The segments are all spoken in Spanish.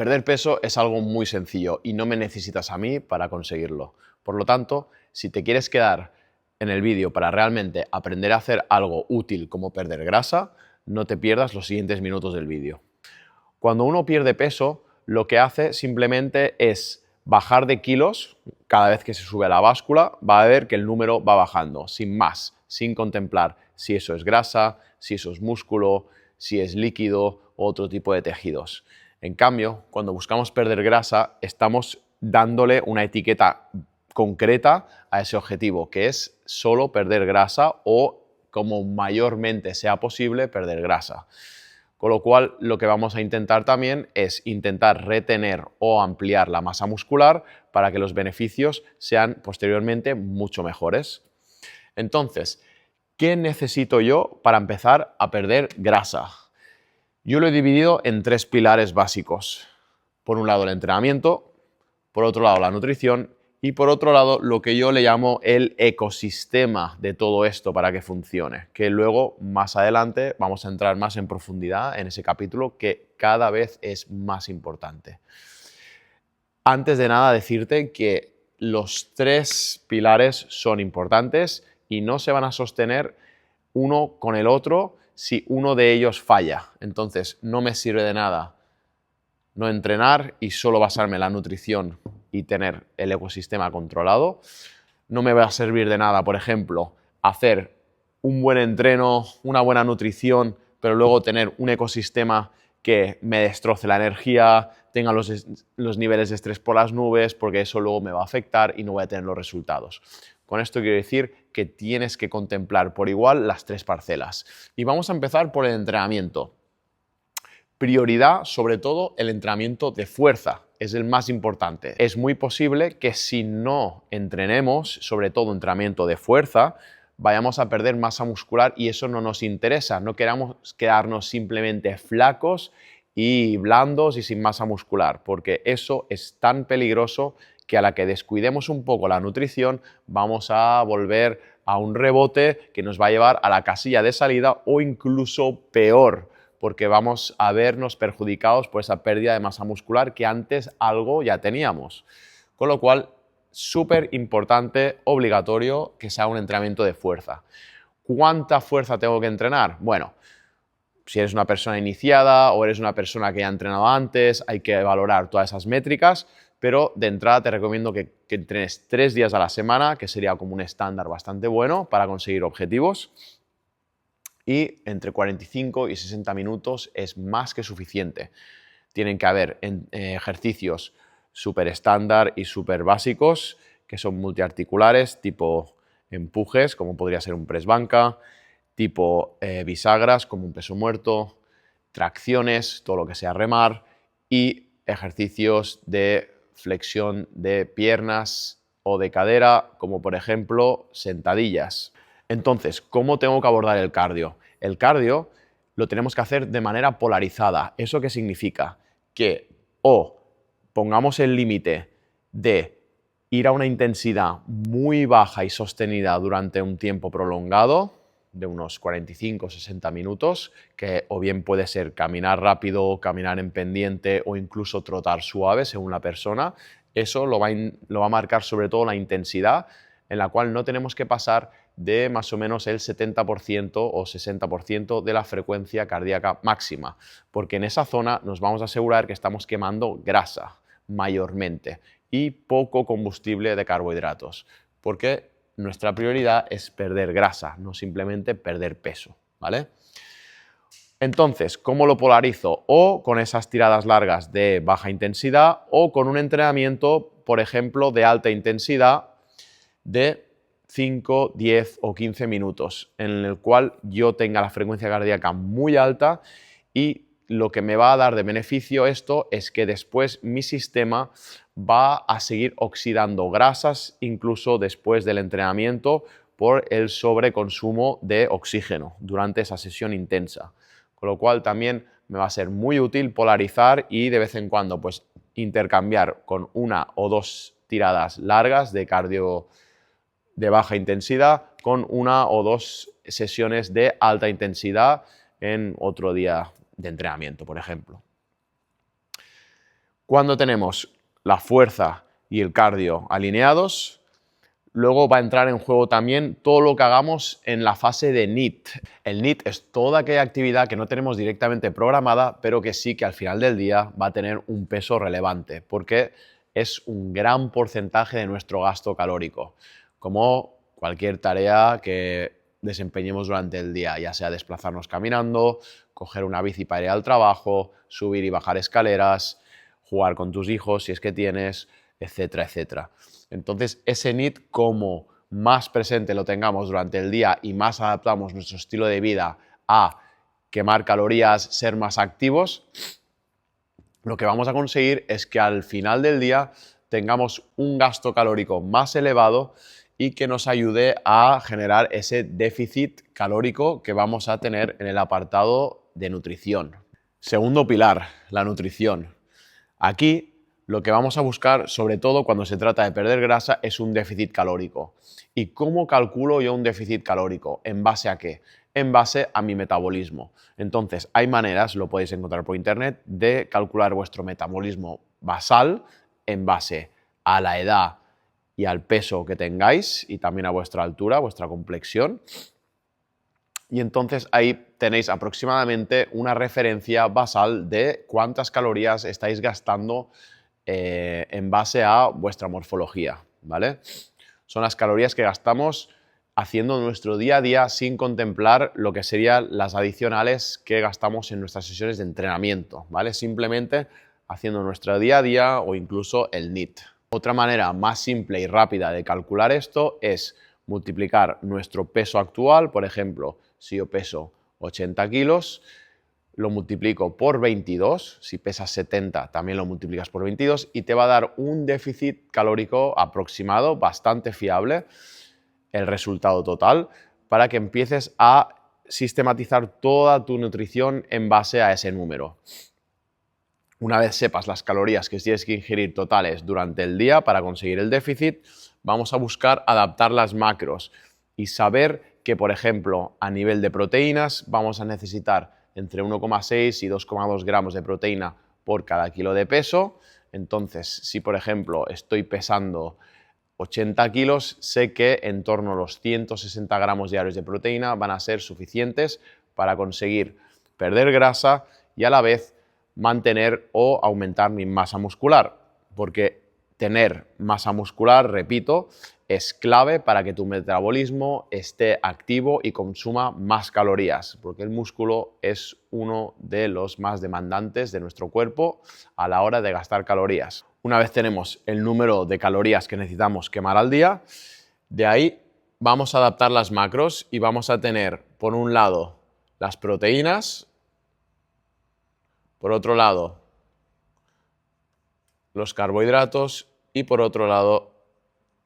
Perder peso es algo muy sencillo y no me necesitas a mí para conseguirlo. Por lo tanto, si te quieres quedar en el vídeo para realmente aprender a hacer algo útil como perder grasa, no te pierdas los siguientes minutos del vídeo. Cuando uno pierde peso, lo que hace simplemente es bajar de kilos. Cada vez que se sube a la báscula, va a ver que el número va bajando, sin más, sin contemplar si eso es grasa, si eso es músculo, si es líquido u otro tipo de tejidos. En cambio, cuando buscamos perder grasa, estamos dándole una etiqueta concreta a ese objetivo, que es solo perder grasa o, como mayormente sea posible, perder grasa. Con lo cual, lo que vamos a intentar también es intentar retener o ampliar la masa muscular para que los beneficios sean posteriormente mucho mejores. Entonces, ¿qué necesito yo para empezar a perder grasa? Yo lo he dividido en 3 pilares básicos. Por un lado, el entrenamiento, por otro lado, la nutrición y por otro lado, lo que yo le llamo el ecosistema de todo esto para que funcione, que luego más adelante vamos a entrar más en profundidad en ese capítulo que cada vez es más importante. Antes de nada, decirte que los 3 pilares son importantes y no se van a sostener uno con el otro si uno de ellos falla. Entonces, no me sirve de nada no entrenar y solo basarme en la nutrición y tener el ecosistema controlado. No me va a servir de nada, por ejemplo, hacer un buen entreno, una buena nutrición, pero luego tener un ecosistema que me destroce la energía, tenga los niveles de estrés por las nubes, porque eso luego me va a afectar y no voy a tener los resultados. Con esto quiero decir que tienes que contemplar por igual las 3 parcelas. Y vamos a empezar por el entrenamiento. Prioridad, sobre todo, el entrenamiento de fuerza. Es el más importante. Es muy posible que si no entrenemos, sobre todo entrenamiento de fuerza, vayamos a perder masa muscular y eso no nos interesa. No queramos quedarnos simplemente flacos y blandos y sin masa muscular, porque eso es tan peligroso que a la que descuidemos un poco la nutrición, vamos a volver a un rebote que nos va a llevar a la casilla de salida o incluso peor, porque vamos a vernos perjudicados por esa pérdida de masa muscular que antes algo ya teníamos. Con lo cual, súper importante, obligatorio que sea un entrenamiento de fuerza. ¿Cuánta fuerza tengo que entrenar? Bueno, si eres una persona iniciada o eres una persona que ya ha entrenado antes, hay que valorar todas esas métricas, pero de entrada te recomiendo que entrenes 3 días a la semana, que sería como un estándar bastante bueno para conseguir objetivos. Y entre 45 y 60 minutos es más que suficiente. Tienen que haber ejercicios súper estándar y súper básicos, que son multiarticulares, tipo empujes, como podría ser un press banca, tipo bisagras, como un peso muerto, tracciones, todo lo que sea remar, y ejercicios de flexión de piernas o de cadera, como por ejemplo sentadillas. Entonces, ¿cómo tengo que abordar el cardio? El cardio lo tenemos que hacer de manera polarizada. ¿Eso qué significa? Que o pongamos el límite de ir a una intensidad muy baja y sostenida durante un tiempo prolongado, de unos 45 o 60 minutos, que o bien puede ser caminar rápido, caminar en pendiente o incluso trotar suave según la persona. Eso lo va a marcar sobre todo la intensidad, en la cual no tenemos que pasar de más o menos el 70% o 60% de la frecuencia cardíaca máxima, porque en esa zona nos vamos a asegurar que estamos quemando grasa mayormente y poco combustible de carbohidratos, porque nuestra prioridad es perder grasa, no simplemente perder peso, ¿vale? Entonces, ¿cómo lo polarizo? O con esas tiradas largas de baja intensidad o con un entrenamiento, por ejemplo, de alta intensidad de 5, 10 o 15 minutos, en el cual yo tenga la frecuencia cardíaca muy alta y lo que me va a dar de beneficio esto es que después mi sistema va a seguir oxidando grasas incluso después del entrenamiento por el sobreconsumo de oxígeno durante esa sesión intensa. Con lo cual también me va a ser muy útil polarizar y de vez en cuando pues intercambiar con 1 o 2 tiradas largas de cardio de baja intensidad con 1 o 2 sesiones de alta intensidad en otro día de entrenamiento, por ejemplo. Cuando tenemos la fuerza y el cardio alineados, luego va a entrar en juego también todo lo que hagamos en la fase de NEAT. El NEAT es toda aquella actividad que no tenemos directamente programada, pero que sí que al final del día va a tener un peso relevante, porque es un gran porcentaje de nuestro gasto calórico, como cualquier tarea que desempeñemos durante el día, ya sea desplazarnos caminando, coger una bici para ir al trabajo, subir y bajar escaleras, jugar con tus hijos si es que tienes, etcétera, etcétera. Entonces, ese NEAT, como más presente lo tengamos durante el día y más adaptamos nuestro estilo de vida a quemar calorías, ser más activos, lo que vamos a conseguir es que al final del día tengamos un gasto calórico más elevado y que nos ayude a generar ese déficit calórico que vamos a tener en el apartado de nutrición. Segundo pilar, la nutrición. Aquí lo que vamos a buscar, sobre todo cuando se trata de perder grasa, es un déficit calórico. ¿Y cómo calculo yo un déficit calórico? ¿En base a qué? En base a mi metabolismo. Entonces, hay maneras, lo podéis encontrar por internet, de calcular vuestro metabolismo basal en base a la edad y al peso que tengáis y también a vuestra altura, vuestra complexión. Y entonces ahí tenéis aproximadamente una referencia basal de cuántas calorías estáis gastando en base a vuestra morfología, ¿vale? Son las calorías que gastamos haciendo nuestro día a día sin contemplar lo que serían las adicionales que gastamos en nuestras sesiones de entrenamiento, ¿vale? Simplemente haciendo nuestro día a día o incluso el NEAT. Otra manera más simple y rápida de calcular esto es multiplicar nuestro peso actual, por ejemplo, si yo peso 80 kilos, lo multiplico por 22, si pesas 70 también lo multiplicas por 22 y te va a dar un déficit calórico aproximado, bastante fiable, el resultado total, para que empieces a sistematizar toda tu nutrición en base a ese número. Una vez sepas las calorías que tienes que ingerir totales durante el día para conseguir el déficit, vamos a buscar adaptar las macros y saber que, por ejemplo, a nivel de proteínas vamos a necesitar entre 1,6 y 2,2 gramos de proteína por cada kilo de peso. Entonces, si por ejemplo estoy pesando 80 kilos, sé que en torno a los 160 gramos diarios de proteína van a ser suficientes para conseguir perder grasa y a la vez mantener o aumentar mi masa muscular, porque tener masa muscular, repito, es clave para que tu metabolismo esté activo y consuma más calorías, porque el músculo es uno de los más demandantes de nuestro cuerpo a la hora de gastar calorías. Una vez tenemos el número de calorías que necesitamos quemar al día, de ahí vamos a adaptar las macros y vamos a tener, por un lado, las proteínas, por otro lado, los carbohidratos y por otro lado,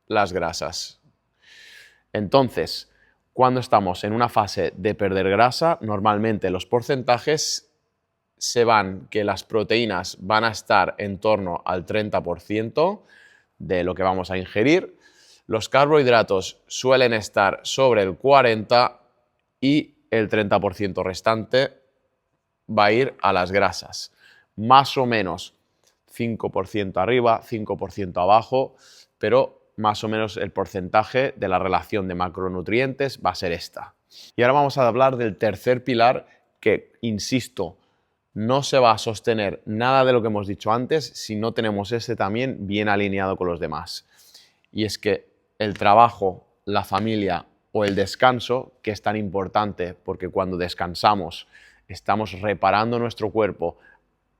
las grasas. Entonces, cuando estamos en una fase de perder grasa, normalmente los porcentajes se van que las proteínas van a estar en torno al 30% de lo que vamos a ingerir, los carbohidratos suelen estar sobre el 40% y el 30% restante va a ir a las grasas. Más o menos 5% arriba, 5% abajo, pero más o menos el porcentaje de la relación de macronutrientes va a ser esta. Y ahora vamos a hablar del tercer pilar que, insisto, no se va a sostener nada de lo que hemos dicho antes si no tenemos este también bien alineado con los demás. Y es que el trabajo, la familia o el descanso, que es tan importante porque cuando descansamos estamos reparando nuestro cuerpo,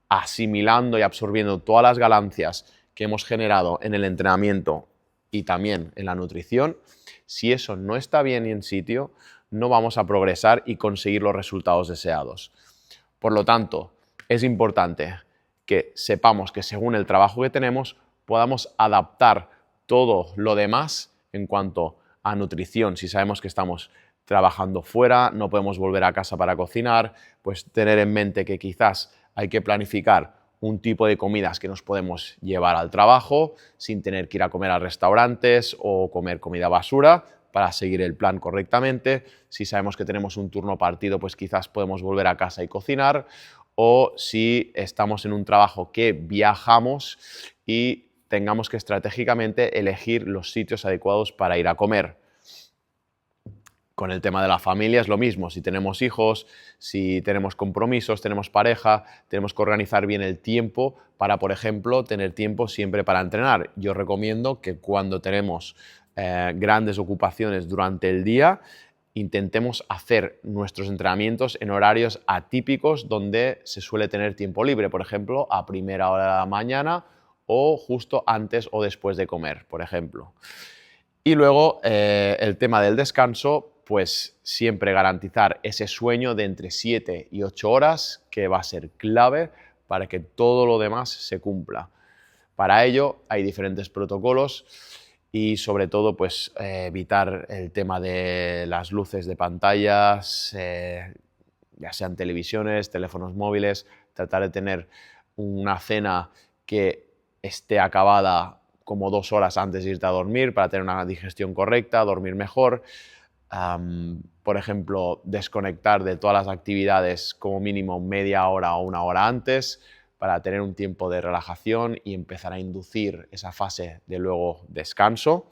asimilando y absorbiendo todas las ganancias que hemos generado en el entrenamiento y también en la nutrición, si eso no está bien y en sitio, no vamos a progresar y conseguir los resultados deseados. Por lo tanto, es importante que sepamos que según el trabajo que tenemos, podamos adaptar todo lo demás en cuanto a nutrición. Si sabemos que estamos trabajando fuera, no podemos volver a casa para cocinar, pues tener en mente que quizás hay que planificar un tipo de comidas que nos podemos llevar al trabajo sin tener que ir a comer a restaurantes o comer comida basura para seguir el plan correctamente. Si sabemos que tenemos un turno partido, pues quizás podemos volver a casa y cocinar, o si estamos en un trabajo que viajamos y tengamos que estratégicamente elegir los sitios adecuados para ir a comer. Con el tema de la familia es lo mismo. Si tenemos hijos, si tenemos compromisos, tenemos pareja, tenemos que organizar bien el tiempo para, por ejemplo, tener tiempo siempre para entrenar. Yo recomiendo que cuando tenemos grandes ocupaciones durante el día, intentemos hacer nuestros entrenamientos en horarios atípicos donde se suele tener tiempo libre, por ejemplo, a primera hora de la mañana o justo antes o después de comer, por ejemplo. Y luego el tema del descanso, pues siempre garantizar ese sueño de entre 7 y 8 horas, que va a ser clave para que todo lo demás se cumpla. Para ello hay diferentes protocolos y sobre todo pues evitar el tema de las luces de pantallas, ya sean televisiones, teléfonos móviles, tratar de tener una cena que esté acabada como 2 horas antes de irte a dormir para tener una digestión correcta, dormir mejor. Por ejemplo, desconectar de todas las actividades como mínimo media hora o una hora antes para tener un tiempo de relajación y empezar a inducir esa fase de luego descanso.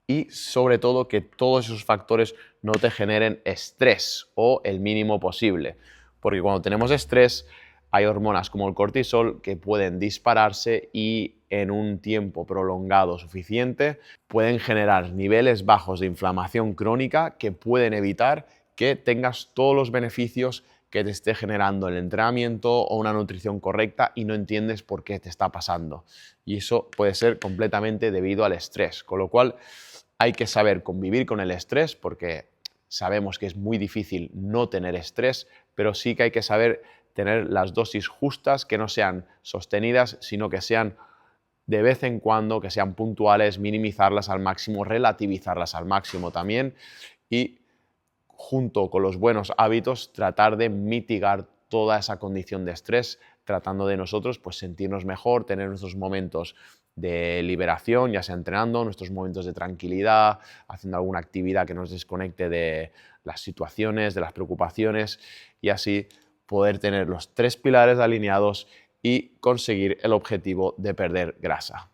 Y sobre todo que todos esos factores no te generen estrés o el mínimo posible. Porque cuando tenemos estrés hay hormonas como el cortisol que pueden dispararse y en un tiempo prolongado suficiente pueden generar niveles bajos de inflamación crónica que pueden evitar que tengas todos los beneficios que te esté generando el entrenamiento o una nutrición correcta y no entiendes por qué te está pasando. Y eso puede ser completamente debido al estrés, con lo cual hay que saber convivir con el estrés porque sabemos que es muy difícil no tener estrés, pero sí que hay que saber tener las dosis justas, que no sean sostenidas, sino que sean de vez en cuando, que sean puntuales, minimizarlas al máximo, relativizarlas al máximo también y junto con los buenos hábitos tratar de mitigar toda esa condición de estrés, tratando de nosotros pues sentirnos mejor, tener nuestros momentos de liberación, ya sea entrenando, nuestros momentos de tranquilidad, haciendo alguna actividad que nos desconecte de las situaciones, de las preocupaciones y así poder tener los 3 pilares alineados y conseguir el objetivo de perder grasa.